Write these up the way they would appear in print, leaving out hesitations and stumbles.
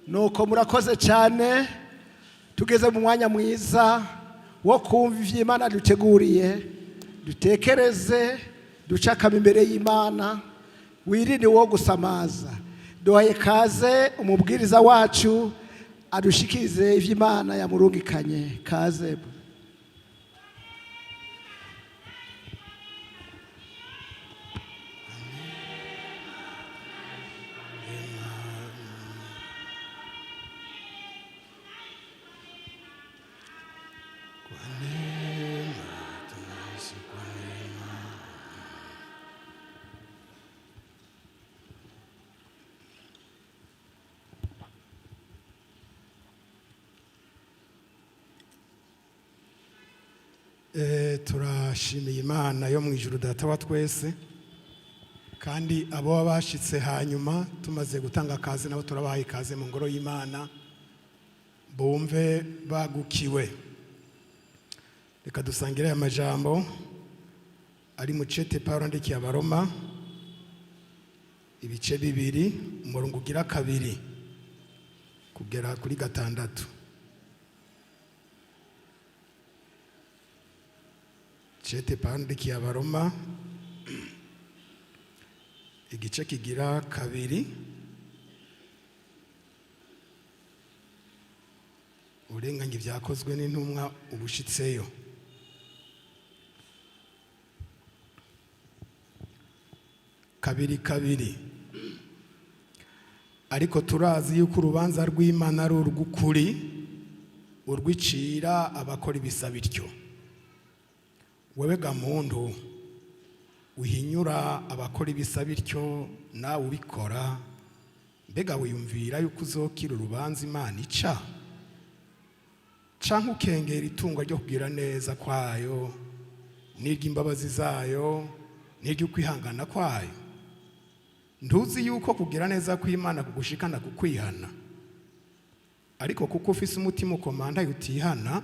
nuko murakoze cyane. Tugeze mu mwanya mwiza wo kumva ivy'Imana duteguriye, dutekereze, ducakama imbere y'Imana, wirinde wo gusamaza. Duhaye kaze umubwiriza wacu adushikirize ivy'Imana yamurungikanye. Kaze. Turashimiye Imana yo mu ijuru data wa twese, kandi abo babashitse hanyuma tumaze gutanga akazi nabo turabahaye ikaze mu ngoro y'Imana bumve bagukiwe. Reka dusangire aya majambo ari mu cete Pawulo yandikiye Abaroma ibice 2 umurongo ugira 2 kugera kuri 6. Cete Pawulo yandikiye Abaroma igice kigira 2 urenganya ibyakozwe n'intumwa ubushitseyo. Kabiri ariko turazi yuko urubanza rw'Imana ari urw'ukuri, urwicira abakora ibisa bityo. Wewe gamuntu uhinyura abakora ibisa bityo nawe ubikora, mbega wiyumvira yuko uzokira urubanza Imana ica? Canke ukengera itunga ryo kugira neza kwayo n'iry'imbabazi zayo n'iry'ukwihangana kwayo? Ntuzi yuko kugira neza kw'Imana kugushikana kukwihana, ariko kuko ufise umutima ukomanda utihana,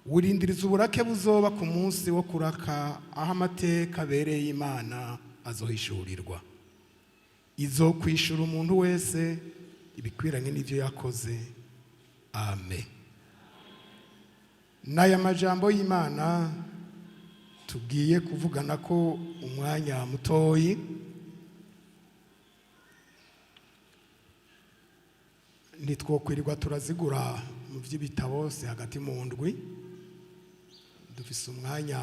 urindiriza uburake buzoba ku munsi wo kuraka, aho amateka abereye Imana azohishurirwa. Izokwishura umuntu wese ibikwiranye n'ivyo yakoze. Amen. N'aya majambo y'Imana tugiye kuvugana ko umwanya mutoyi, nitwokwirirwa turazigura mu vy'ibitabo se hagati mu ndwi. Dufise umwanya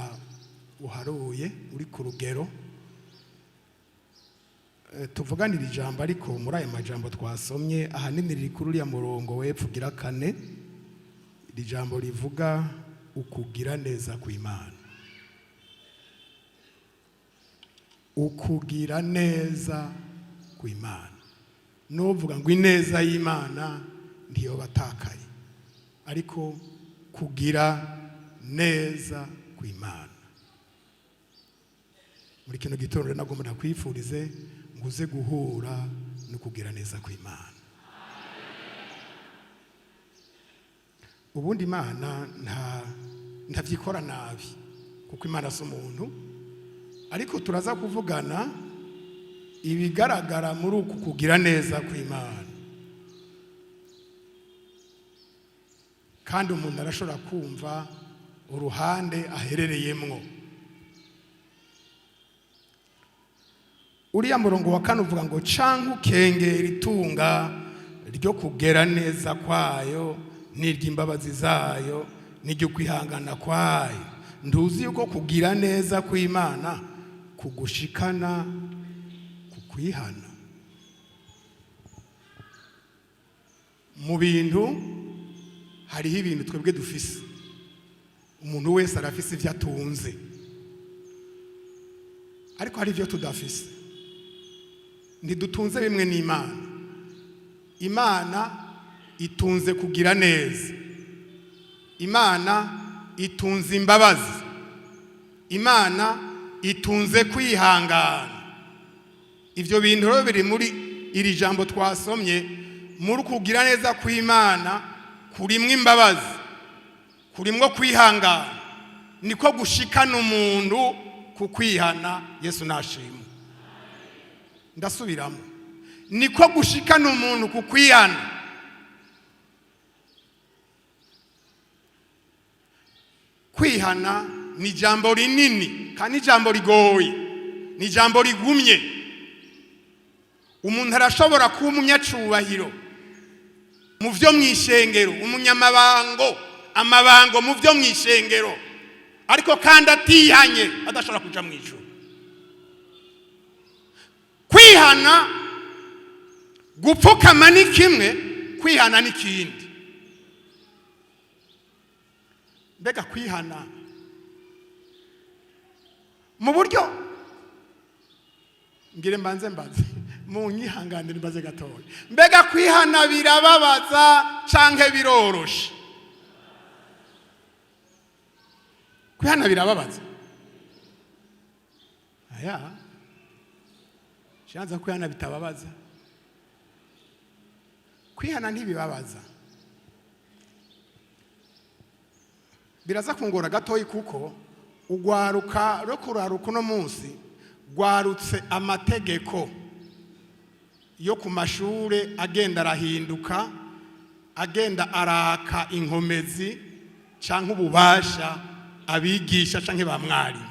uharuye uri ku rugero. Tuvuganira ijambo, ariko muri aya majambo twasomye ahanini riri kuri uriya murongo w'epfo ugira 4. Iri jambo rivuga ukugira neza kw'Imana. Ukugira neza kw'Imana. Novuga ngo ineza y'Imana ndiyo batakaye, ariko kugira neza kw'Imana. Muri kino gitondo nagomba nakwifurize nguze guhura no kugira neza kw'Imana. Ubundi Imana ntavyikora nabi, kuko Imana si umuntu, ariko turaza kuvugana ibigaragara muri uku kugira neza kw'Imana. Kandi umuntu arashobora kumva uruhande aherereyemwo. Uriya murongo wa 4 uvuga ngo canke ukengera itunga ryo kugera neza kwayo n'iry'imbabazi zayo n'iry'ukwihangana kwayo. Ntuzi yuko kugira neza kw'Imana kugushikana kukwihana? Mu bintu hariho ibintu twebwe dufise. Umuntu wese arafise ivyo atunze, ariko hari ivyo tudafise. Ntidutunze bimwe n'Imana. Imana itunze kugira neza, Imana itunze imbabazi, Imana itunze kwihangana. Ivyo bintu rero biri muri iri jambo twasomye. Muri kugira neza kw'Imana kurimwo imbabazi, kurimwo kwihangana, niko gushikana umuntu kukwihana. Yesu nashimwe. ndasubiramo, niko gushikana umuntu kukwihana, kwihana ni ijambo rinini kandi ijambo rigoye, ni ijambo rigumye. Umuntu arashobora kuba umunyacubahiro mu vyo mwishengero, amabango mu vyo mwishengero, ariko kandi atihanye adashobora kuja mwijuru. Kwihana gupfukama ni kimwe, kwihana ni kindi. Mbega kwihana mu buryo, ngire mbanze mu nyihanganire mbaze gatoya, mbega kwihana birababaza canke biroroshe? Kwihana birababaza? Aya, shanza kwihana bitababaza. Kwihana ntibibabaza. Biraza kungora gatoyi kuko ugwaruka rokuraruka no munsi gwarutse amategeko yo ku mashure agenda arahinduka, agenda araka inkomezi canke ububasha abigisha canke ba mwarimu.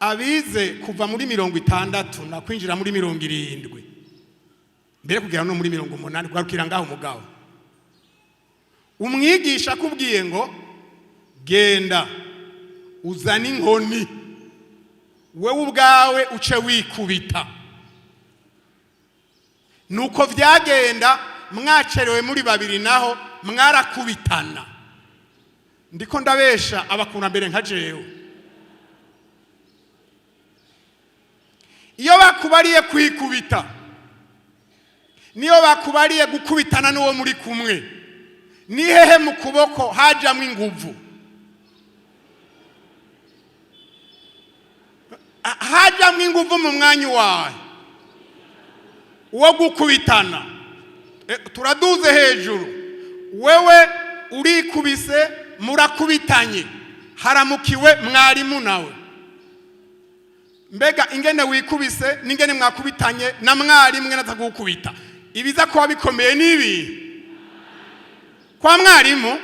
Abize kuva muri 60 na kwinjira muri 70 mbere kugera no muri 80 kwarukira ngaho umugabo. Umwigisha akubwiye ngo genda uzana inkoni, wewe ubwawe uce wikubita. Nuko vyagenda, mwacerewe muri babiri naho mwarakubitana. Ndiko ndabesha abakurambere nka jewe. Iyo bakubariye kwikubita, niyo bakubariye gukubitana n'uwo muri kumwe, ni hehe mu kuboko hajamwe inguvu? Hajamwe inguvu mu mwanya wawe wo gukubitana. Turaduze hejuru, wewe urikubise, murakubitanye, haramukiwe mwarimu nawe. Mbega ingene wikubise n'ingene mwakubitanye na mwarimu ngene atagukubita, ibiza kuba bikomeye nibi kwa mwarimu.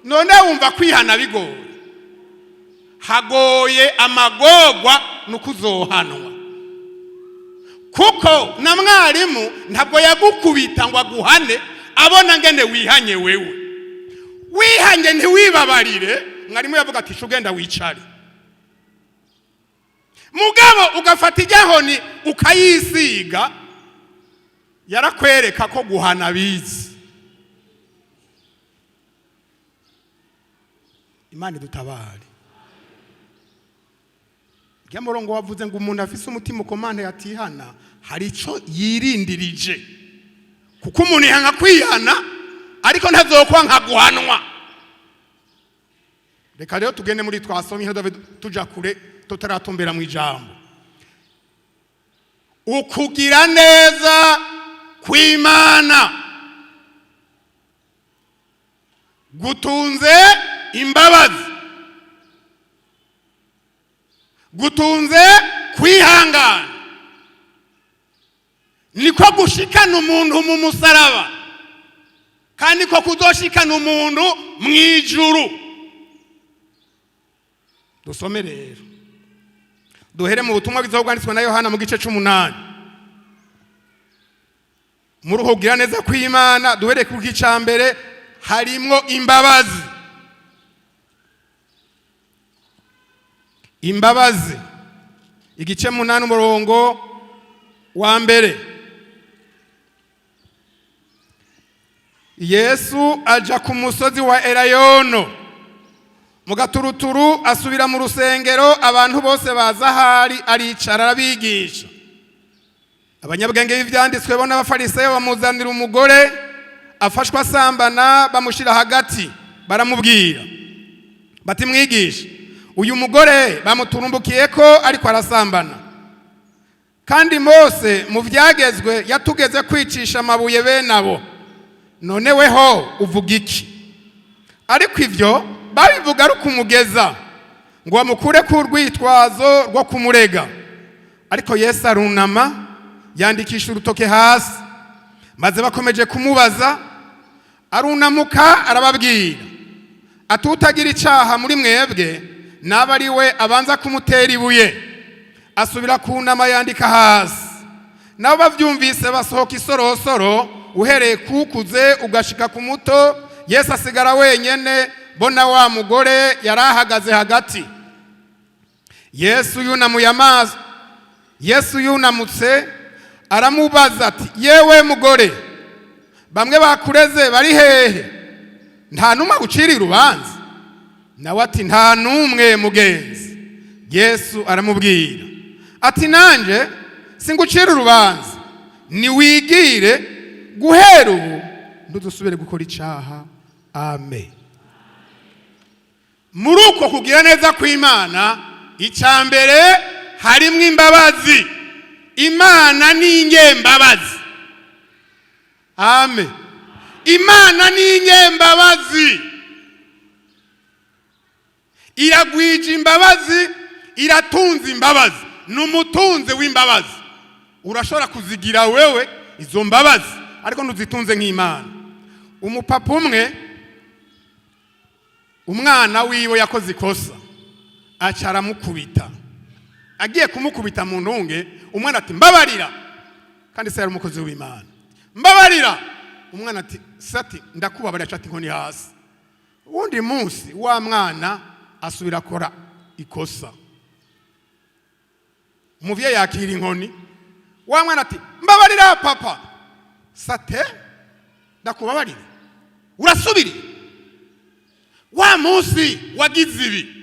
None wumva kwihana bigoye? Hagoye amagorwa nukuzohanwa, kuko na mwarimu ntabwo yagukubita ngo aguhane abona ngene wihanye. Wewe wihanye ntiwibabarire, mwarimu yavuga ati shugenda wicare, mugabo ugafata ijahoni ukayisiga, yarakwereka ko guhana bizi. Imana dutabare. Murongo wavuze ngo umuntu afise umutima ukomane yatihana hari ico yirindirije, kuko umuntu yanga kwihana ariko ntazokwa nka guhanwa. Reka rero tugende muri twasomye hado tuja kure tutaratumbera mu ijambo. Ukugira neza kw'Imana gutunze imbabazi, gutunze kwihangana, niko gushikana umuntu mu musaraba, kandi ko kuzoshikana umuntu mwijuru. Dusome rero, duhere mu butumwa bwanditswe na Yohana mu gice 8. Muri kugira neza kw'Imana duhere ku gice mbere, harimo imbabazi. Imbabazi, igice 8 umurongo wa mbere. Yesu aja ku musozi wa Elayono, mu gaturuturu asubira mu rusengero, abantu bose baza hari, aricara arabigisha. Abanyabwenge b'ivyanditswe bo n'abafarisayo bamuzanira umugore afashwa asambana, bamushira hagati, baramubwira bati mwigisha, uyu mugore bamuturumbukiye ko ariko arasambana, kandi Mose mu vyagezwe yatugeze kwicisha amabuye benabo, none weho uvuga iki? Ariko ivyo babivuga ari kumugeza ngo bamukure ku rwitwazo rwo kumurega. Ariko Yesu arunama yandikisha urutoke hasi, maze bakomeje kumubaza arunamuka arababwira ati utagira icyaha muri mwebwe naba ari we abanza kumutera ibuye. Asubira kunama yandika hasi. Nabo bavyumvise basohoka isorosoro, uhereye kukuze ugashika ku muto. Yesu asigara wenyene, bona wa mugore yarahagaze hagati. Yesu yunamuye amaso. Yesu yunamutse aramubaza ati, yewe mugore, bamwe bakureze bari hehe? Nta numwe gucira urubanza? Nawe ati, nta numwe mugenzi. Yesu aramubwira ati, nanje singucira urubanza, niwigire guhera ubu ntudusubire gukora icyaha. Amen. Muri uko kugira neza kw'Imana, icya mbere harimo imbabazi. Imana ni inyembabazi. Amen. Imana ni inyembabazi. Iragwije imbabazi, iratunze imbabazi. Numutunze w'imbabazi. Urashobora kuzigira wewe izo mbabazi, ariko ntuzitunze nk'Imana. Umupapa umwe, umwana wiwe yakoze ikosa, aca aramukubita. Agiye kumukubita mu ntunge, umwana ati, mbabarira. Kandi se yari umukozi w'Imana. Mbabarira. Umwana ati, sati ndakubabarira, aca ati inkoni hasi. Uwundi munsi wa mwana asubira akora ikosa. Umuvyeyi yakira inkoni, wa mwana ati, mbabarira papa. Sate ndakubabarira. Urasubiri. Wa munsi wagize ibi,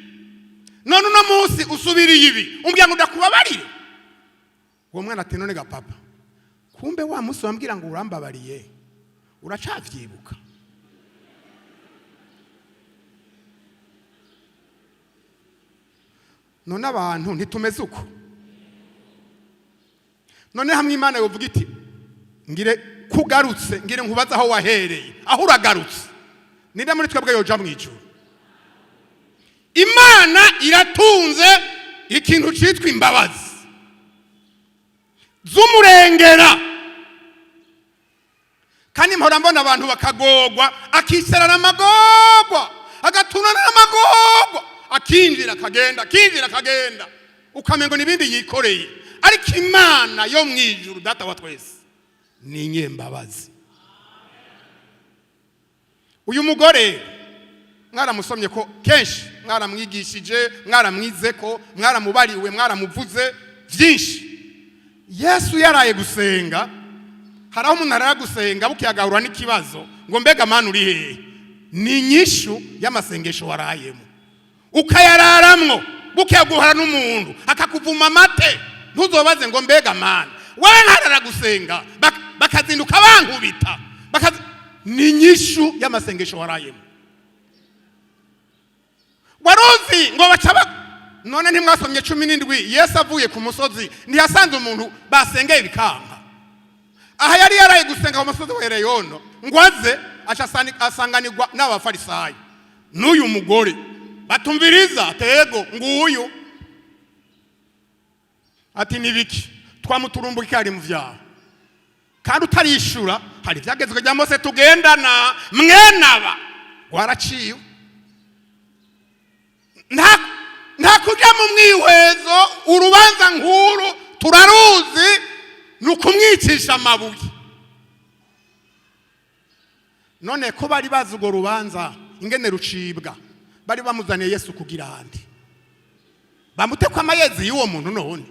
none uno munsi usubiriye ibi, umbwira ngo ndakubabarire. Uwo mwana ati, none ga papa, kumbe wa munsi wambwira ngo urambabariye uracavyibuka? None abantu ntitumeze uko. None hamwe Imana yovuga iti, ngire kugarutse, ngire nkubaza aho wahereye, aho uragarutse, ninde muri twebwe yoja mu ijuru? Imana iratunze ikintu citwa imbabazi z'umurengera. Kandi mpora mbona abantu bakagogwa, akiserana amagogwa, agatunana n'amagogwa, akinjira akagenda, akinjira akagenda, ukamengo n'ibindi yikoreye. Ariko Imana yo mu ijuru, data wa twese, ni inyembabazi. Uyu mugore mwaramusomye ko kenshi, mwaramwigishije, mwaramwizeko, mwaramubariwe, mwaramuvuze byinshi. Yesu yaraye gusenga, haraho umuntu arara gusenga bukiyagahura n'ikibazo ngo mbega Mana uri hehe? Ni inyishu y'amasengesho warayemo. Ukayararamwo bukiyaguhara n'umuntu akakuvuma amate, ntuzobaze ngo mbega Mana. Wewe ntarara gusenga bakazinduka bankubita, ni inyishu y'amasengesho warayemo. Waruzi ngo bacaba. None ntimwasomye 17 Yesu avuye ku musozi ntiyasanze umuntu basengeye bikanga. Aha yari yaraye gusenga ku musozi wa Eleyono, ngo aze asanganirwa n'abafarisayo n'uyu mugore batumviriza tego nguyu. Ati nibiki twamuturumbuka ari mu vyaha, kandi utarishura hari vyagezwe rya Mose tugendana mwenaba waraciye. Nta kujya mu mwihwezo, urubanza nkuru turaruzi, nukumwicisha amabuye. None ko bari bazi urwo rubanza ingene rucibwa, bari bamuzaniye Yesu kugira handi bamutekwa amayezi y'uwo muntu. None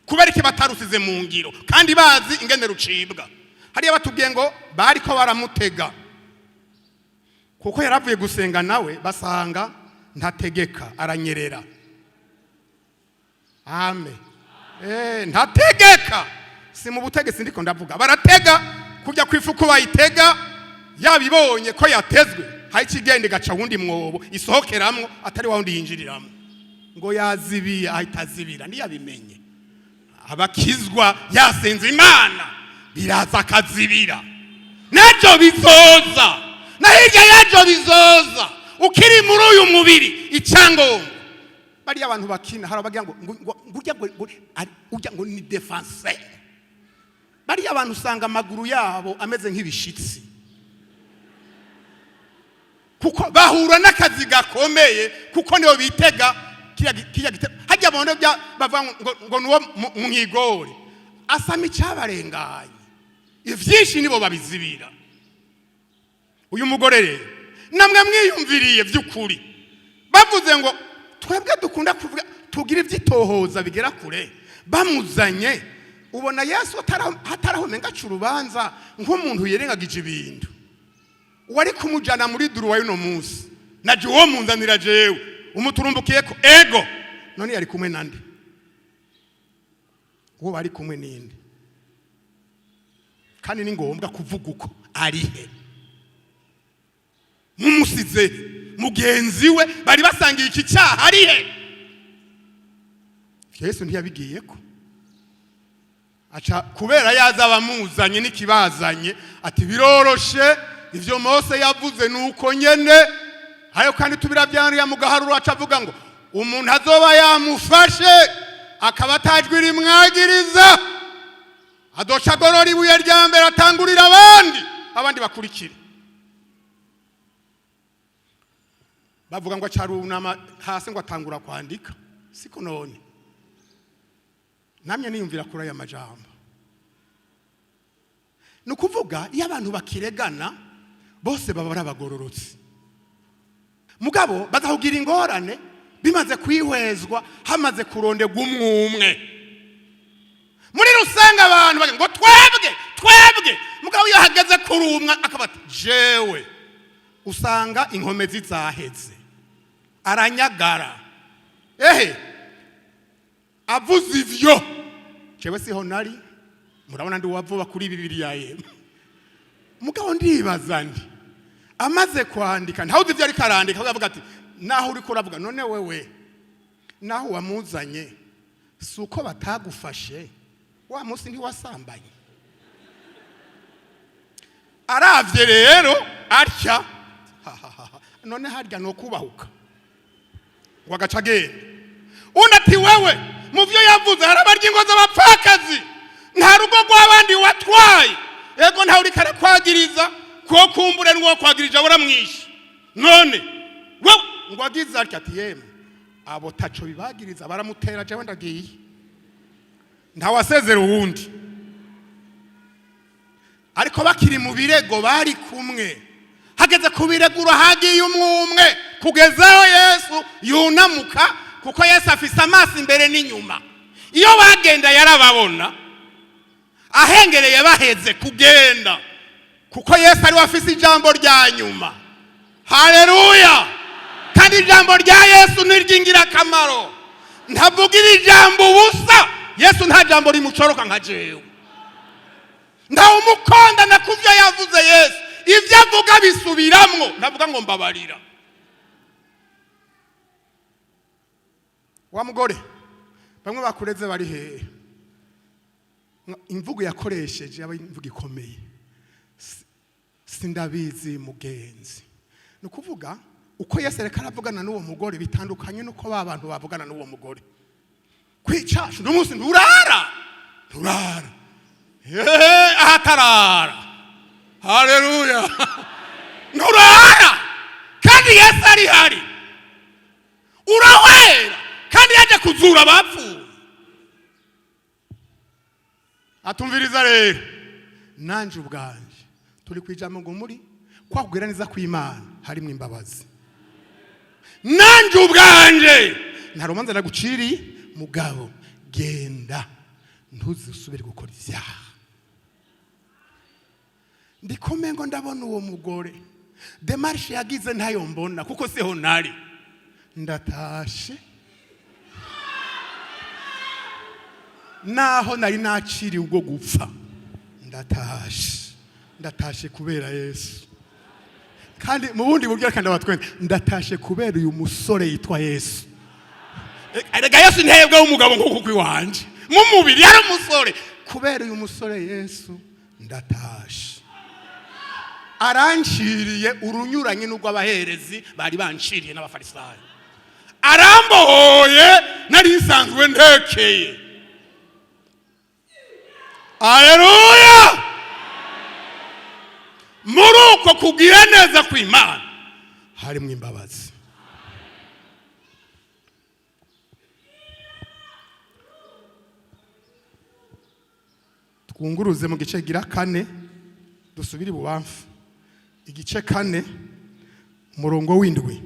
kubera iki batarusize mu ngiro kandi bazi ingene rucibwa? Hariya batubwiye ngo bari ko baramutega kuko yaravuye gusenga, nawe basanga ntategeka, aranyerera. Amen. Ntategeka. Si mu butegetsi ndiko ndavuga, baratega kujya kwifuko bayitega, yabibonye ko yatezwe, hari kigende gaca wundi mwobo isohokeramwo atari wa wundi yinjiriramo, ngo yazibiye ahitazibira ntiyabimenye. Abakizwa yasenze Imana biraza akazibira, najo bizoza, na hirya yajo bizoza. Ukiri muri uyu mubiri icyango bari abantu bakina, harabagira ngo urya ngo ni defense. Bari abantu usanga amaguru yabo ameze nk'ibishitsi, kuko bahura n'akazi gakomeye kuko niyo bitega kiriya gitego hajya abantu bavuga ngo nuwo mwigore asama icyabarenganye ivyinshi nibo babizibira. Uyu mugore rero namwe mwiyumviriye by'ukuri bavuze ngo twebwe dukunda kuvuga tugira ivyitohoza bigera kure bamuzanye ubona Yesu hatarahomenga curubanza nk'umuntu yerengagije ibintu wari kumujana muri duruwa y'uno munsi naje uwo munzanira jewe umuturumbukiye ko ego none yari kumwe nande uwo bari kumwe ninde kandi ni ngombwa kuvuga uko arihe mumusize mugenzi we bari basangiye iki cyaha arihe Yesu ntiyabigiye ko aca kubera yaza bamuzanye n'ikibazanye ati biroroshe ivyo Mose yavuze nuko nyene ayo kandi tubirabyaniye mu gaharuro aca avuga ngo umuntu azoba yamufashe akaba atajwe rimwagiriza adoca gorora ibuye rya mbere atangurira abandi bakurikira bavuga ngo acarunama hasi ngo atangura kwandika siko none namye niyumvira kuri aya majambo nukuvuga iyo abantu bakiregana bose baba barabagororotse mugabo bazahugira ingorane bimaze kwihwezwa hamaze kurondegwa umwe muri rusanga abantu ngo twebwe mugabo iyo hageze kuri umwe akabati jewe usanga inkomezi zaheze aranyagara avuze ivyo jewe siho nari murabona ndi wavuba kuri Bibiliya yemwe mugabo ndibaza ndi amaze kwandika ntawuzi ivyo ariko arandika avuga ati naho uri kuravuga none wewe naho wamuzanye suko batagufashe wa munsi ntiwasambanye aravye rero atya none harya no kubahuka wagacagenda unati wewe mu byo yavuze harabarya ingo z'abapfakazi nta rugo rw'abandi watwaye ego nta uri kare kwagiriza ko kumbure n'uwo kwagirije buramwishe none wewe ngo agize ati yemwe abo taco bibagiriza baramutera jewe ndagiye nta wasezera uwundi ariko bakiri mu birego bari kumwe hageze kubiregura hagiye umwe kugezaho Yesu yunamuka kuko Yesu afise amaso imbere n'inyuma iyo bagenda yarababona ahengereye baheze kugenda kuko Yesu ari wafise ijambo rya nyuma. Haleluya! Kandi ijambo rya Yesu nirgingira kamaro ntavugira ijambo ubusa. Yesu nta jambo rimucoroka nka jewe nta umukonda na kuvyo yavuze Yesu ivyo avuga bisubiramwo ndavuga ngo mbabarira. Wa mugore bamwe bakureze bari hehe imvugo yakoresheje aba imvugo ikomeye sindabizi mugenzi nukuvuga uko Yesu reka aravugana n'uwo mugore bitandukanye nuko babantu bavugana n'uwo mugore kwicasha n'umunsi nturara ahatarara. Haleluya! Nturara kandi Yesu ari hari urahwera kandi yaje kuzura abapfuye. Atumviriza rero nanje ubwanje turi kwijambo ngo muri kwagwira neza kw'Imana harimo imbabazi. Nanje ubwanje nta romanza naguciri mugabo genda ntuzusubire gukora ivyaha. Ndikomengo ndabona uwo mugore demarche yagize ntayo mbona kuko seho nari ndatashe naho nari naciri ubwo gupfa ndatashe kubera Yesu. Kandi mu bundi buryo kandi abatwende ndatashe kubera uyu musore yitwa Yesu. Erega Yesu ntebwe umugabo nk'uko kwiwanje mu mubiri yari umusore kubera uyu musore Yesu ndatashe. Aranciriye urunyuranye n'ubwo abaherezi bari banciriye n'abafarisayo. Arambohoye nari nsanzwe ntekeye. Haleluya! Muruko kugira neza kw'Imana harimo imbabazi. Twunguruze mu gice gira 4 dusubire ibubamfu. Igice 4 umurongo w'indwi.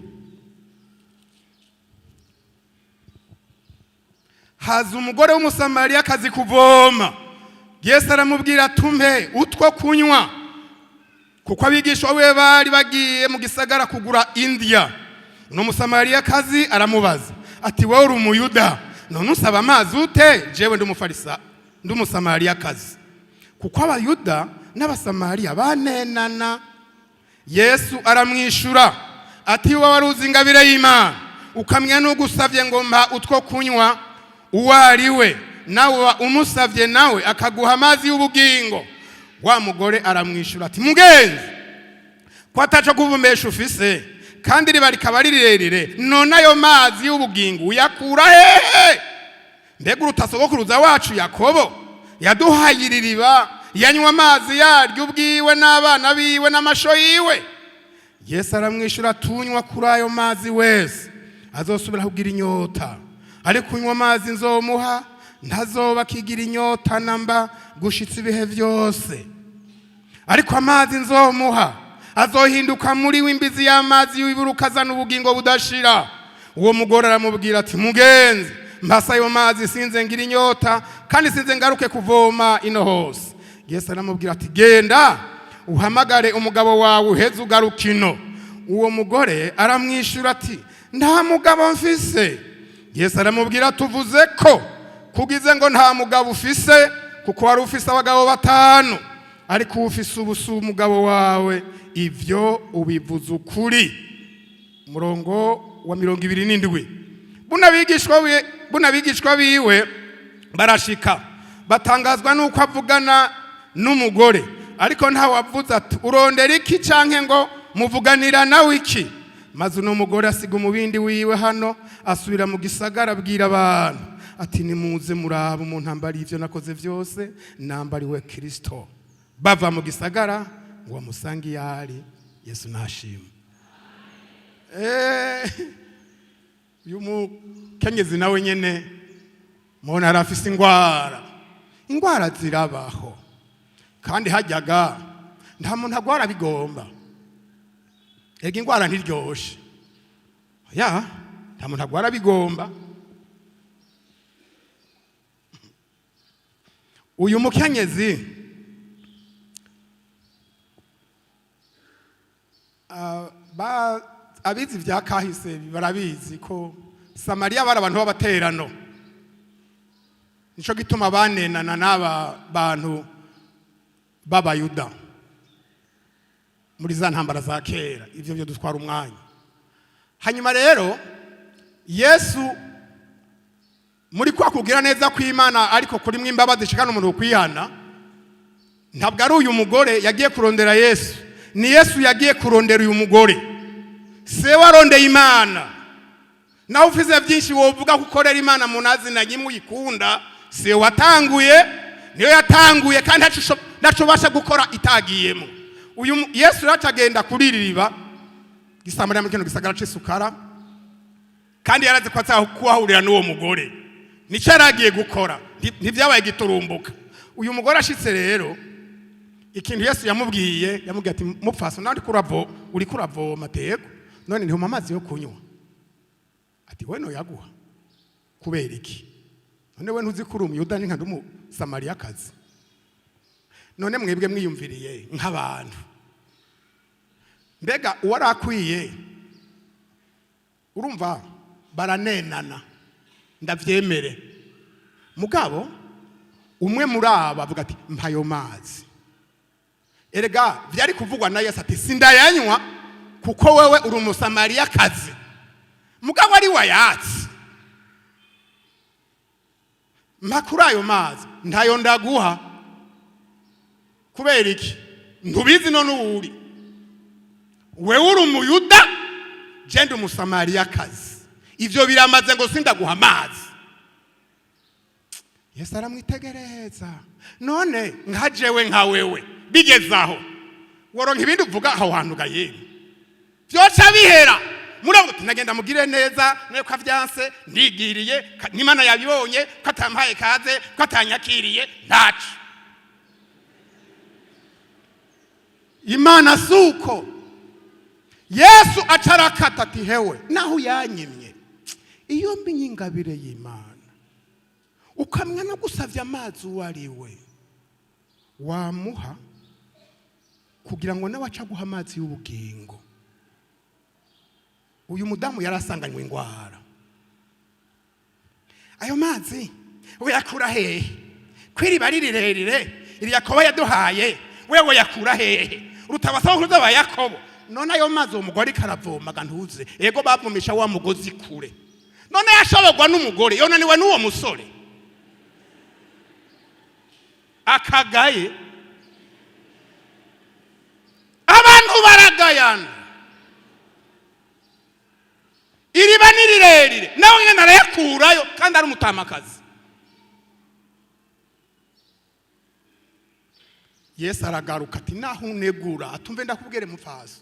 Haza umugore w'umusamariya akazi kuvoma. Yesu aramubwira tumpe utwo kunywa, kuko abigishwa be bari bagiye mu gisagara kugura indya. No musamariya kazi aramubaza ati wowe uri umuyuda none usaba amazi ute? Jewe ndi umufarisa ndi umusamariya kazi. Kuko abayuda n'abasamariya banenana. Yesu aramwishura ati wowe waruzi ingabire y'Imana ukamenya n'ugusavye ngo mpa utwo kunywa, uwo ari we nawe umusavye nawe akaguha amazi y'ubugingo. Wa mugore aramwishura ati mugenzi, ko ataco kuvumbesha ufise kandi riba rikaba rirerire, none ayo mazi y'ubugingo uyakura hehe? Mbega urutasogokuruza wacu Yakobo yaduhaye iri riba, yanywa amazi yaryo ubwiwe n'abana biwe n'amasho yiwe. Yesu aramwishura tunywa kuri ayo mazi wese azosubira kugira inyota, ariko unywa amazi nzomuha ntazoba kigira inyota namba gushitsa ibihe byose. Ariko amazi nzomuha azohinduka muri w'imbizi y'amazi y'uburuka azana ubugingo budashira. Uwo mugore aramubwira ati mugenzi, mbasa ayo mazi sinze ngira inyota kandi sinze ngaruke kuvoma ino hose. Yesu aramubwira ati genda uhamagare umugabo wawe uheze ugaruka ino. Uwo mugore aramwishura ati nta mugabo mfise. Yesu aramubwira tuvuze ko kugize ngo nta mugabo ufise, kuko wari ufise abagabo 5 ariko ufise ubusu umugabo wawe, ivyo ubivuze ukuri. Murongo wa 27. Bunabigishwa biwe barashika batangazwa nuko avugana n'umugore, ariko nta wavuze ati urondera iki canke ngo muvuganira nawe iki. Maze uno mugore asiga umubindi wiwe hano asubira mu gisagara abwira abantu ati nimuze muraba umuntu ambari ivyo nakoze vyose, nambariwe Kristo. Bava mu gisagara ngo amusange yari. Yesu nashima. Uyu mukenyezi nawe nyene mubona arafise ingwara zirabaho, kandi hajyaga nta muntu agwara bigomba. Ega ingwara ntiryoshe, nta muntu agwara bigomba. Uyu mukenyezi abizi vya kahise barabizi ko Samariya bari abantu b'abaterano. Nico gituma banenana n'aba bantu b'Abayuda muri za ntambara za kera. Ivyo byo dutwara umwanya. Hanyuma rero Yesu muri kwa kugira neza kw'Imana ariko kuri mwe imbabazi shikana umuntu kwihana, ntabwo ari uyu mugore yagiye kurondera Yesu, ni Yesu yagiye kurondera uyu mugore. Se warondeye Imana. Nawe ufise byinshi wovuga gukorera Imana munazi na nyimwe uyikunda, se watanguye niyo yatanguye kandi ntacobasha gukora itagiyemo. Uyu Yesu ratagenda kuririba Gisamariya mu kino gisagara c'isukara, kandi yaraze ko kuhahurira n'uwo mugore. Nico yaragiye gukora, ntivyabaye giturumbuka. Uyu mugore ashitse rero ikintu Yesu yamubwiye ati mupfaso nandi uri kuravoma tego none ntihuma amazi yo kunywa. Ati we no yaguha kubera iki? None we ntuzi kuri umuyuda ni nka Samariya kazi. None mwebwe mwiyumviriye nk'abantu, mbega uwarakwiye urumva baranenana ndavyemere, mugabo umwe muri aba avuga ati mpayo mazi. Erega vyari kuvugwa na Yesu ati sindayanywa kuko wewe uri umusamariya kazi, mugabo ari wayatsi. Makura ayo mazi ntayo ndaguha kubera iki? Ntubizi none uri wewe uri umuyuda jende umusamariya kazi, ivyo biramaze ngo sindaguha amazi. Yesu aramwitegereza, none nkajewe nka wewe bigezaho woronka ibindi uvuga aho hantu ga yemwe. byoca bihera muravuga uti nagenda mugire neza mweko avyanse ndigiriye n'Imana yabibonye ko atampaye kaze ko atanyakiriye ntacu. Imana suko Yesu acarakata ati hewe naho yanyimye iyo mbinya ingabire y'Imana ukamenya no gusavya amazi uwariwe wamuha kugira ngo nawe aca guha amazi y'ubugingo. Uyu mudamu yarasanganywe ingwara, ayo mazi uyakura hehe? Kwiriba rirerire iri Yakobo yaduhaye wewe yakura hehe? Urutabasaba kuruza ba Yakobo. None ayo mazi umugore karavoma gantuze ego bavumisha wa mugozi kure. None yashobogwa n'umugore yonaniwe n'uwo musore akagaye. Abantu baragayana iriba nirirerire nawe nyene arayakurayo kandi ari umutamakazi. Yesu aragaruka ati naho unegura atumve ndakubwire mupfaso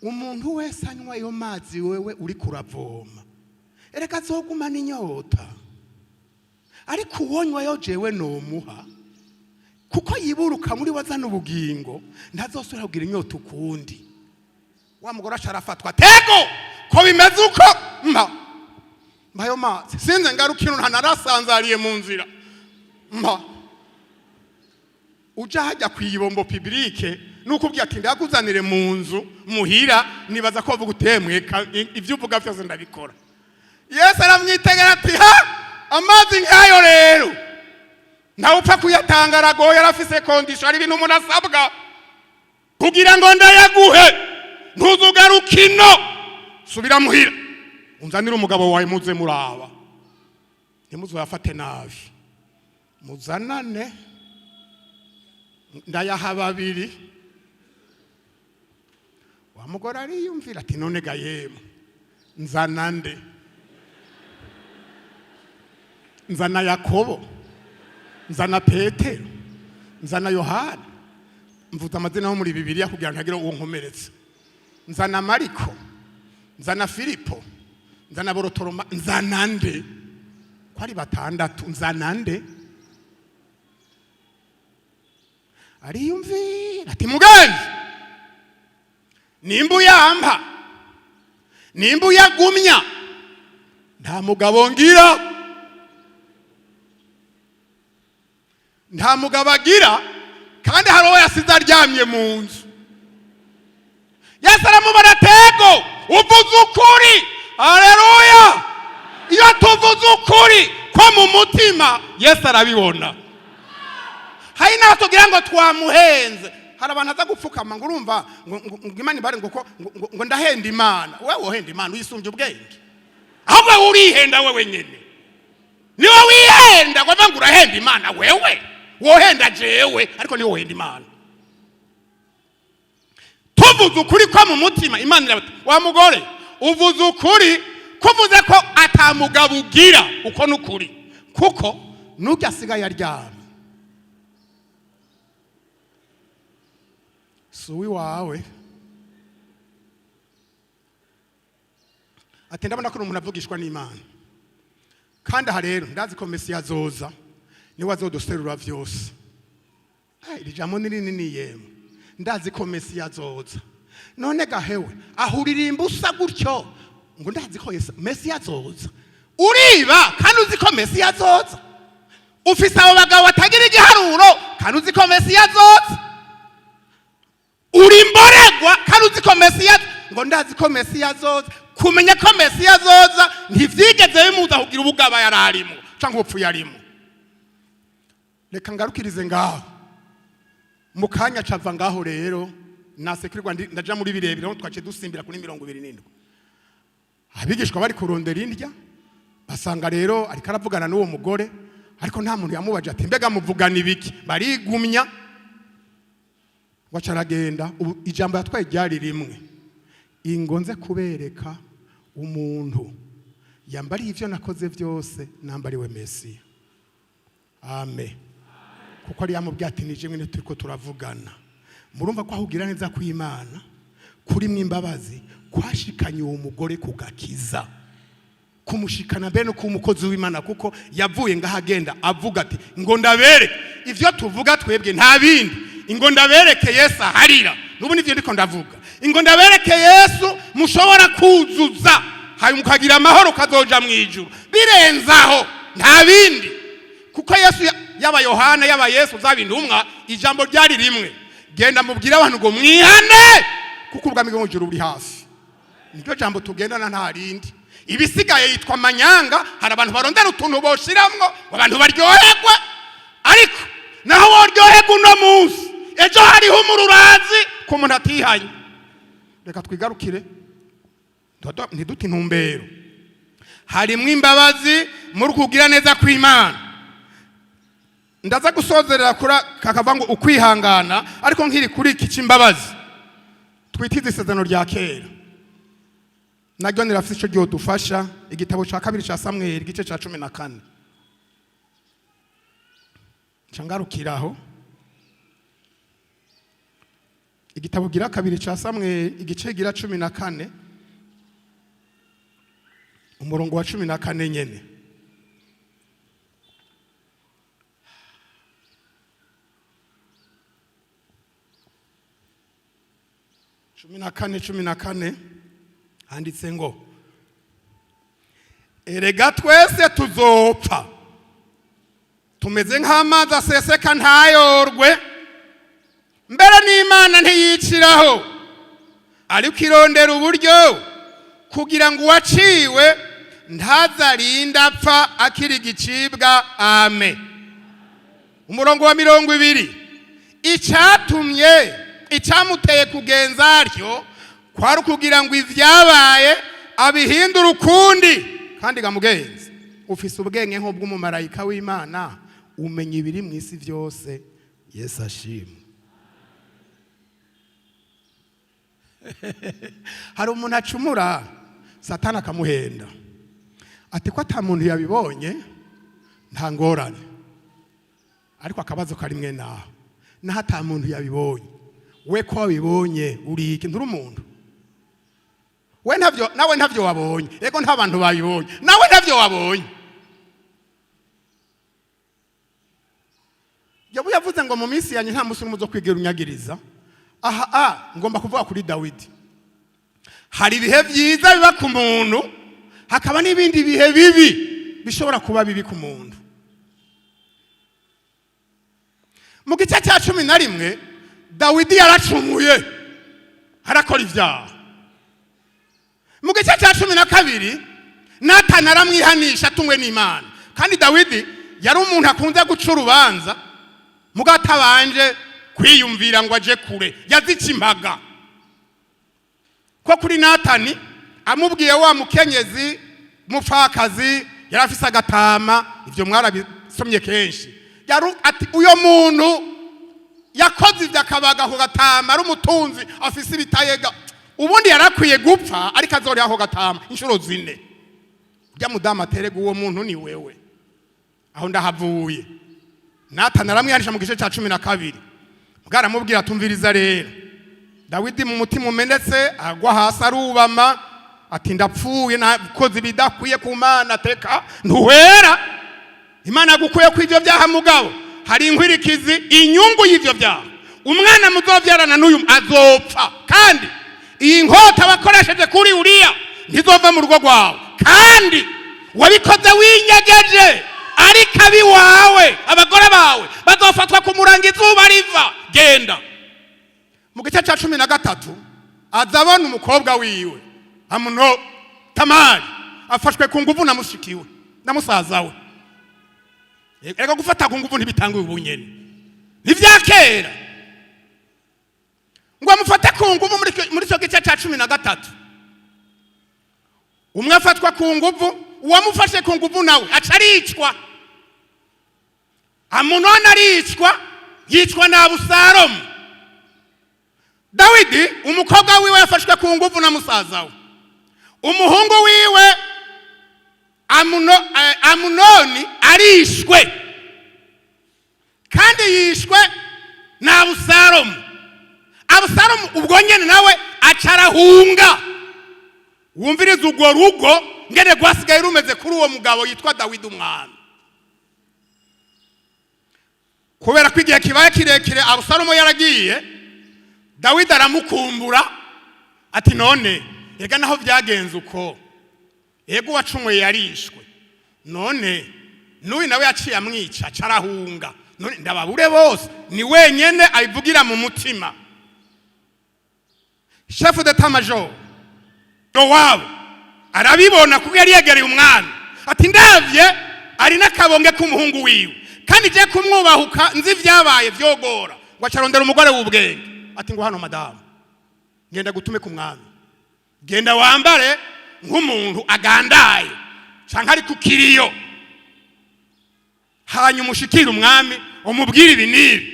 umuntu wese anywa ayo mazi wewe uri kuravoma ereka azogumana inyota, ariko uwonywa yo jewe nomuha kuko yiburuka muri wazana ubugingo ntazosubira kugira inyota ukundi. Wa mugore asharafatwa tego ko bimeze uko mbayo mazi sinze ngarukino ntanarasanzariye mu nzira uja hajya kwibombo publique nukubwiye ati ndakuzanire mu nzu muhira nibaza ko vuga utemweka ivyo uvuga byose ndabikora. Yesu aramwitegera ati ha amazi nkayo rero nawe upfa kuyatanga aragoye yarafise condition ari ibintu umuntu asabwa kugira ngo ndayaguhe ntuzugarukino subira muhira unzanira umugabo wawe muze muraba ntimuzoyafate nabi muzanane ndayaha babiri. Wa mugore ariyumvira ati none ga yemwe nzana nde? Nzana Yakobo, nzana Petero, nzana Yohana, mvuza amazina yo muri Bibiliya kugira ntagire uwo nkomeretse. Nzana Mariko, nzana Filipo, nzana Borotoroma, nzana nde? Ko ari batandatu nzana nde? Ariyumvira ati mugenzi nimba uyampa nimba uyagumya nta mugabo ngira, nta mugabo agira kandi hari uwo yasize aryamye mu nzu. Yesu aramubona tego uvuze ukuri. Haleluya! Iyo tuvuze ukuri ko mu mutima Yesu arabibona. Hari naho tugira ngo twamuhenze. Hari abantu aza gupfukama ngo urumva ngo Imana bari ngo ndahenda Imana. Wewe wohenda Imana uyisumbye ubwenge. Ahubwo urihenda wewe nyene. Niwe wihenda ngo banga urahenda Imana wewe. Wohenda jewe ariko niwe wohenda Imana. Tuvuze ukuri ko mu mutima Imana irabata. Wa mugore uvuze ukuri kuvuze ko atamugabo ugira uko nukuri kuko nujya asigaye aryamye. Suwi wawe atenda abona ko umuntu avugishwa n'Imana kandi aha rero ndazi ko Mesiya azoza niwe azoduserura vyose. Iri jambo ni rinini yemwe ndazi ko Mesiya azoza none gahewe ahuririmba usa gutyo ngo ndazi ko Mesiya azoza uriba kandi uzi ko Mesiya azoza ufise abo bagabo batagira igiharuro kandi uzi ko Mesiya azoza uri mboregwa kandi uzi ko Mesiya ngo ndazi ko Mesiya azoza kumenya ko Mesiya azoza ntivyigeze bimuza kugira ubugaba yararimo cyangwa ubupfu yarimo. Reka ngarukirize ngaho mukanya cava ngaho rero nasekirwa ndaja muri birebire aho twace dusimbira kuri 27. Abigishwa bari kurondera indya basanga rero ariko aravugana n'uwo mugore ariko nta muntu yamubaje ati mbega muvugana ibiki. Barigumya wacaragenda ijambo yatwaye ryari rimwe ingonze kubereka umuntu yambari ivyo nakoze byose nambariwe Mesiya. Amen. Kuko ari yamubwiye ati nije mwene turiko turavugana murumva ko ahugira neza ku Imana kuri mwe imbabazi kwashikanye uwo mugore kugakiza, kumushikana mbere no kumukozi w'Imana, kuko yavuye ngahagenda avuga ati ngo ndabereke ivyo tuvuga twebwe nta bindi, ngo ndabereke Yesu aharira. Nubu nivyo ndiko ndavuga, ngo ndabereke Yesu mushobora kuzuza hanyuma mukagira amahoro kazoja mwijuru. Birenzaho nta bindi, kuko Yesu yaba Yohana yaba Yesu zabintumwa, ijambo ryari rimwe, genda mubwira abantu ngo mwihane kuko ubwami bwo mwijuru buri hafi. Niryo jambo tugendana nta rindi. Ibisigaye yitwa manyanga, hari abantu barondera utuntu boshiramwo abantu baryoherwa, ariko naho woryoherwa uno munsi ejo hariho umururazi ku muntu atihanye. Reka twigarukire ntiduti intumbero, harimwo imbabazi muri kugira neza kw'Imana. Ndaza gusozerera kura kakava ngo ukwihangana, ariko nkiri kuri iki cy'imbabazi twitize isezerano rya kera naryo nirafise ico ryo dufasha. Igitabo ca kabiri ca Samuel igice ca 14 cangarukiraho. Igitabo gira kabiri ca Samuel igice gira 14 umurongo wa 14 nyene. cumi na kane handitse ngo erega twese tuzopfa tumeze nk'amazi aseseka ntayorwe, mbere n'Imana ntiyiciraho, ariko irondera uburyo kugira ngo uwaciwe ntazarinda apfa akiri igicibwa. Amen. Umurongo wa 20, icyamuteye kugenza atyo kwari kugira ngo ivyabaye abihindura ukundi. Kandi gamugenzi, ufise ubwenge nk'ubw'umumarayika w'Imana, umenya ibiri mu isi vyose. Yesu ashimwe. Hari umuntu acumura, Satani akamuhenda ati ko ata muntu yabibonye nta ngorane, ariko akabazo karimwe naho ata muntu yabibonye, we ko wabibonye uri iki? Nturi umuntu. We nawe ntavyo wabonye, ego nta bantu babibonye, nawe ntavyo wabonye. Yabu yavuze ngo mu minsi yanyu nta musi n'umuzo kwigera unyagiriza. Ngomba kuvuga kuri Dawidi. Hari ibihe byiza biba ku muntu, hakaba n'ibindi bihe bibi bishobora kuba bibi ku muntu. Mu gice cya 11 Dawidi yaracumuye harakora ivyaha. Mu gice cya 12 Natani aramwihanisha atumwe n'Imana. Kandi Dawidi yari umuntu akunze guca urubanza mugatabanje kwiyumvira ngo aje kure, yazica imbaga. Ko kuri Natani amubwiye wa mukenyezi mupfakazi yarafise agatama, ivyo mwarabisomye kenshi, ati uyo muntu yakoze ivyo akabaga ku gatama, ari umutunzi afise ibitayega, ubundi yarakwiye gupfa, ariko azori aho gatama inshuro 4. Urya mudamu aterega uwo muntu ni wewe. Aho ndahavuye Natani aramwihanisha mu gice cya 12. Bwaramubwira atumviriza rero. Dawidi mu mutima umenetse agwa hasi arubama ati ndapfuye, nakoze ibidakwiye ku Mana, teka ntuhera. Imana gukuye ku ivyo byaha mugabo, hari inkwirikizi inyungu y'ivyo byaha. Umwana muzovyarana n'uyu azopfa, kandi iyi nkota bakoresheje kuri Uriya ntizova mu rugo rwawe, kandi wabikoze winyegeje, ariko abi wawe abagore bawe bazofatwa kumuranga izuba riva. Genda. Mu gice cya 13 azabona umukobwa wiwe Tamari afashwe ku nguvu na mushikiwe na musaza we. Ega gufata ku nguvu ntibitangwe ubunyene, ntivyakera ngo amufate ku nguvu. Muri cyo gice cya 13 umwe afatwa ku nguvu, uwamufashe ku nguvu nawe acaricwa. Amunoni aricwa, yicwa na Abusalomu. Dawidi umukobwa wiwe yafashwe ku nguvu na musaza we. Umuhungu wiwe Amunoni arishwe, kandi yishwe na Abusalomu. Abusalomu ubwo nyene nawe acarahunga wumviriza urwo rugo ngene rwasigaye rumeze kuri uwo mugabo yitwa Dawidi umwami. Kubera ko igihe kibaye kirekire Abusalomo yaragiye, Dawidi aramukumbura ati none ega naho byagenze uko, ego wacumuye yarishwe, none n'uyu nawe yaciye amwica carahunga, none ndababure bose ni wenyene abivugira mu mutima. Chef d'état major Yowabu arabibona kuko yari yegereye umwami ati ndavye ari nakabonge k'umuhungu wiwe kandi je kumwubahuka nzi vyabaye vyogora ngo acarondera umugore w'ubwenge ati ngo hano madamu ngenda gutume ku mwami, genda wambare nk'umuntu agandaye canke ari ku kiriyo, hanyuma ushikira umwami umubwire ibi nibi.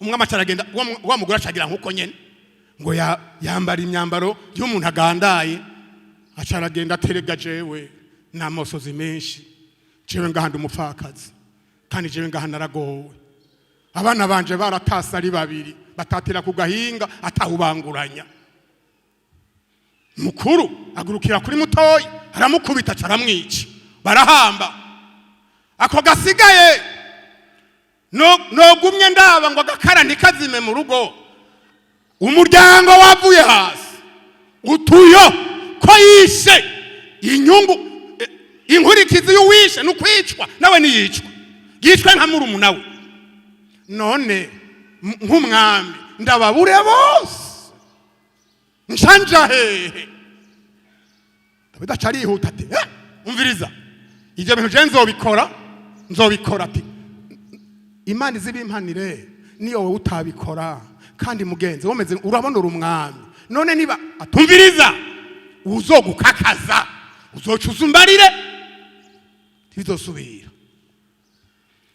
Umwami acaragenda wa mugore acagira nkuko nyene ngo yambara imyambaro y'umuntu agandaye, acaragenda aterega jewe n'amosozi menshi, jewe ngahanda umupfakazi kandi jewe ngahanda naragowe, abana banje baratasa ari babiri batatira ku gahinga atahubanguranya. Mukuru agurukira kuri mutoyi aramukubita caramwica, barahamba. Ako gasigaye no gumye ndaba ngo agakara ntikazime mu rugo, umuryango wavuye hasi utuyo ko yishe inyungu inkurikizi y'uwishe nukwicwa nawe niyicwa, yicwe nka murumuna we. None nk'umwami ndababure bose nshanja hehe. Dawidi acarihuta ati umviriza ivyo bintu je nzobikora ati Imana izibimpanire niyo wowe utabikora kandi mugenzi womeze urabona uri umwami, none niba atumviriza uzogukakaza uzocuzumbarire ntibizosubira.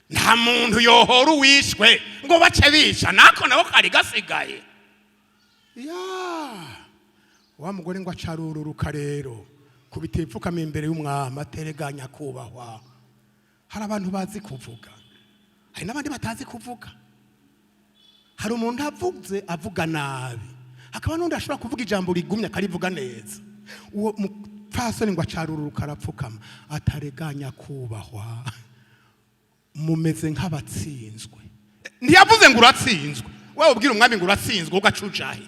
Nta muntu yohora uwishwe ngo bace bica nako nabo kari gasigaye. Wa mugore ngo acarururuka rero kubitipfukama imbere y'umwami atereganya kubahwa. Hari abantu bazi kuvuga, hari n'abandi batazi kuvuga. Hari umuntu avuze avuga nabi, hakaba n'undi ashobora kuvuga ijambo rigumye akarivuga neza. Uwo mupfasoni ngo acarururuka arapfukama atareganya kubahwa, mumeze nk'abatsinzwe. Ntiyavuze ngo uratsinzwe, wewe ubwira umwami ngo uratsinzwe ugacucahe.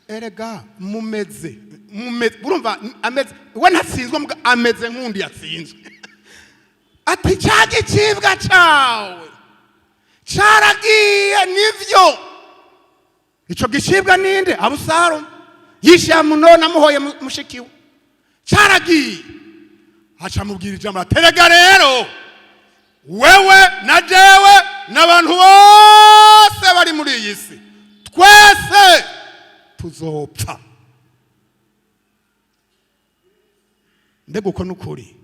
Erega mumeze urumva ameze we ntatsinzwe ameze nk'undi yatsinzwe. Ati cyaje cibwa cawe caragiye nivyo. Ico gicibwa ninde? Abusalomo yishe Amunoni amuhoye mushikiwe, caragiye. Aca mubwira ijambo aterega rero wewe na jewe n'abantu bose bari muri iyi si twese tuzopfa. Mbega uko nukuri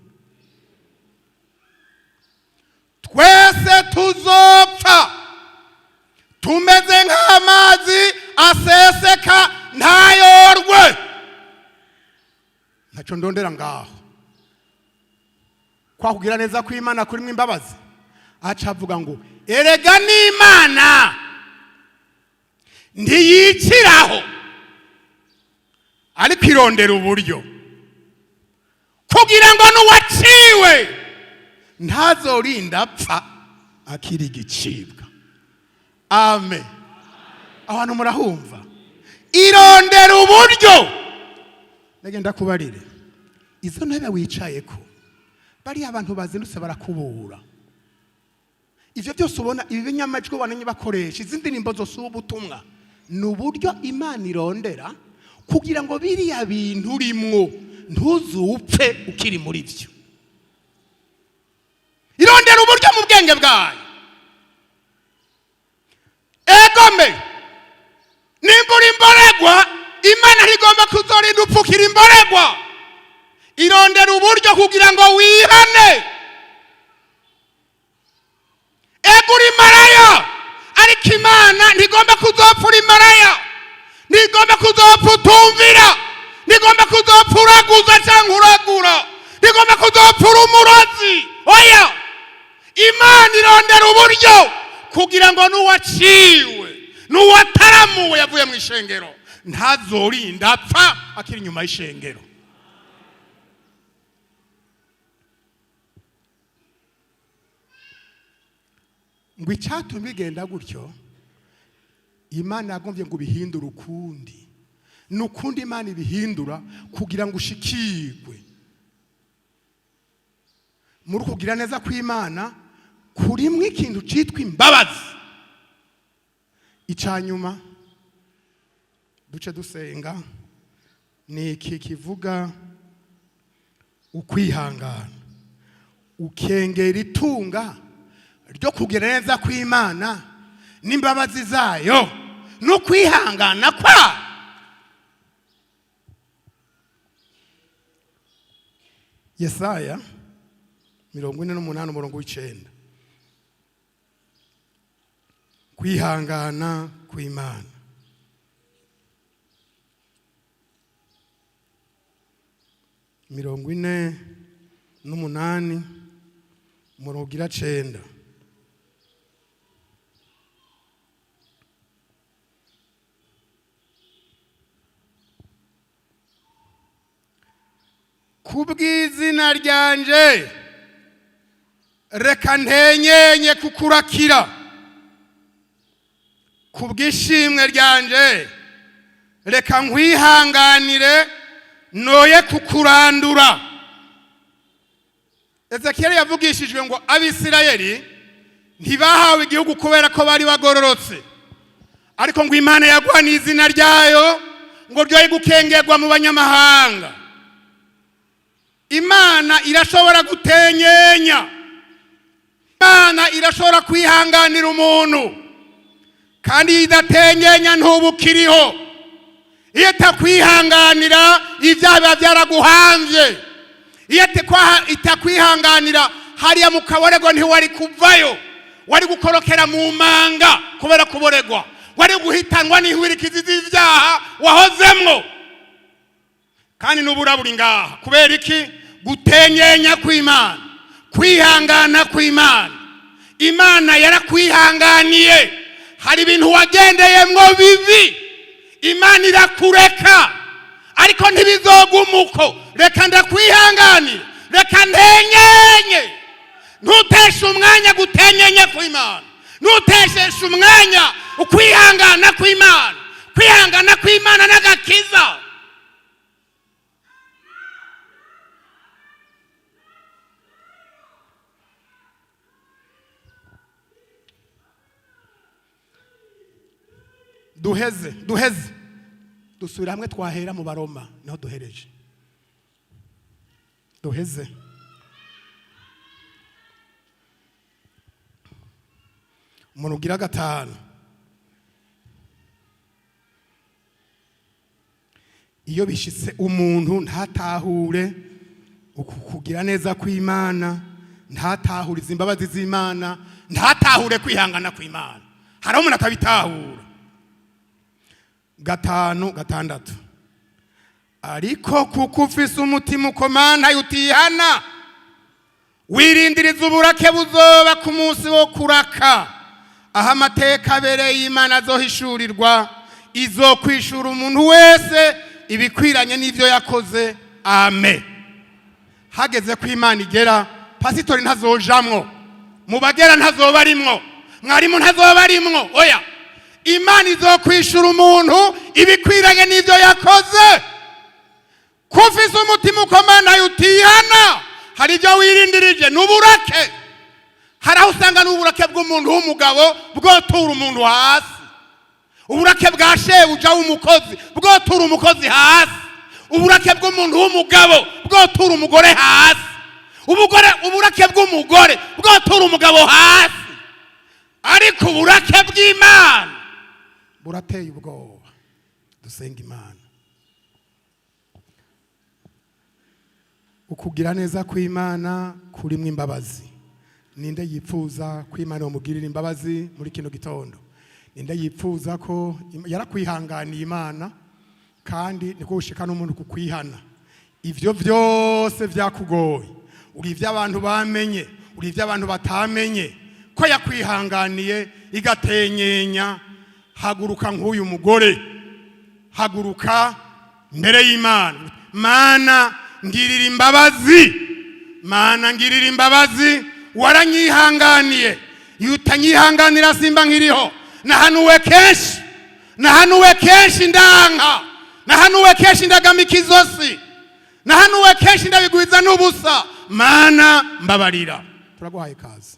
twese tuzopfa, tumeze nk'amazi aseseka ntayorwe. Ntaco ndondera ngaho kwa kugira neza ko Imana kuri mwimbabazi. Aca avuga ngo erega n'Imana ntiyiciraho ariko irondera uburyo kugira ngo n'uwaciwe ntazorinda apfa akiri igicibwa. Amen. Abantu murahumva? Irondera uburyo. Nagenda kubarire izo ntebe wicayeko bari abantu bazindutse barakubura. Ivyo byose ubona ibi binyamajwi bananye bakoresha izindi nimbo zose ubutumwa n'uburyo Imana irondera kugira ngo biriya bintu urimwo ntuzupfe ukiri muri vyo. Irondera uburyo mu bwenge bwayo. Egome nimbura imboregwa Imana ntigomba kuzorinda upfukira imboregwa. Irondera uburyo kugira ngo wihane. Eguri maraya ariko Imana ntigomba kuzopfura imaraya, ntigomba kuzopfa utumvira, ntigomba kuzopfa uraguza cyangwa uragura, ntigomba kuzopfa umurozi. Oya, Imana irondera uburyo kugira ngo n'uwaciwe n'uwataramuwe yavuye mu ishengero ntazorinda apfa akiri inyuma y'ishengero. ngo icyatumye bigenda gutyo, Imana yagombye ngo bihindure ukundi. Nukundi Imana ibihindura kugira ngo ushikirwe muri kugira neza kw'Imana kurimwe ikintu citwa imbabazi. Icanyuma duce dusenga ni iki kivuga ukwihangana, ukengera itunga ryo kugira neza kw'Imana n'imbabazi zayo no kwihangana kwa. Yesaya 48:9 kwihangana kw'Imana. mirongo ine n'umunani umurongo wa 9. Kubw'izina ryanje reka ntenyenye kukurakira, kubw'ishimwe ryanje reka nkwihanganire noye kukurandura. Ezekiyeli yavugishijwe ngo Abisirayeli ntibahawe igihugu kubera ko bari bagororotse, ariko ngo Imana yagwa n'izina ryayo ngo ryoye gukengerwa mu banyamahanga. Imana irashobora gutenyenya, Imana irashobora kwihanganira umuntu, kandi iyo idatenyenya ntubukiriho. Iyo itakwihanganira ibyaha biba byaraguhanze. Iyo itakwihanganira hariya mu kaboregwa ntiwari kuvayo, wari gukorokera mu manga kubera kuboregwa, wari guhitanwa n'ihwirikizi z'ibyaha wahozemwo. Kandi n'uburaburi ngaha kubera iki? Gutenyenya kw'Imana, kwihangana kw'Imana. Imana yarakwihanganiye, hari ibintu wagendeyemwo bibi, Imana irakureka, ariko ntibizogumuko. Reka ndakwihanganira, reka ntenyenye. Ntuteshe umwanya gutenyenya kw'Imana, ntutesheshe umwanya ukwihangana kw'Imana. Kwihangana kw'Imana n'agakiza. duheze dusubira hamwe twahera mu Baroma naho duhereje. Duheze umuntu ugira 5. Iyo bishitse umuntu ntatahure ukugira neza kw'Imana, ntatahuriza imbabazi z'Imana, ntatahure kwihangana kw'Imana, hari umuntu atabitahura. 5:6 ariko kuko ufise umutima ukomana utihana, wirindiriza uburake buzoba ku munsi wo kuraka, aho amateka abereye Imana azohishurirwa, izokwishura umuntu wese ibikwiranye n'ivyo yakoze. Amen. Hageze ko Imana igera, pasitori ntazojamwo, mubagera ntazoba arimwo, mwarimu ntazoba arimwo. Oya, Imana izokwishura umuntu ibikwiranye n'ivyo yakoze. Kufise umutima ukomana utihana, hari ibyo wirindirije n'uburake. Hari aho usanga n'uburake bw'umuntu w'umugabo bwotura umuntu hasi, uburake bwa shebuja w'umukozi bwotura umukozi hasi, uburake bw'umuntu w'umugabo bwotura umugore hasi, uburake bw'umugore bwotura umugabo hasi. Ariko uburake bw'Imana burateye ubwoba. Dusenga Imana. Ukugira neza kw'Imana kurimwe imbabazi. Ninde yipfuza ko Imana yomugirira imbabazi muri kino gitondo? Ninde yipfuza ko yarakwihanganiye Imana, kandi niko ushika n'umuntu kukwihana ivyo vyose vyakugoye, uri ivy'abantu bamenye, uri ivy'abantu batamenye, ko yakwihanganiye igatenyenya haguruka nk'uyu mugore, haguruka mbere y'Imana. Mana ngirira imbabazi, Mana ngirira imbabazi, waranyihanganiye, yutanyihanganira simba nkiriho. Nahanuwe kenshi ndanka, nahanuwe kenshi ndagamika izosi, nahanuwe kenshi ndabigwiza n'ubusa. Mana mbabarira. Turaguhaye ikaze.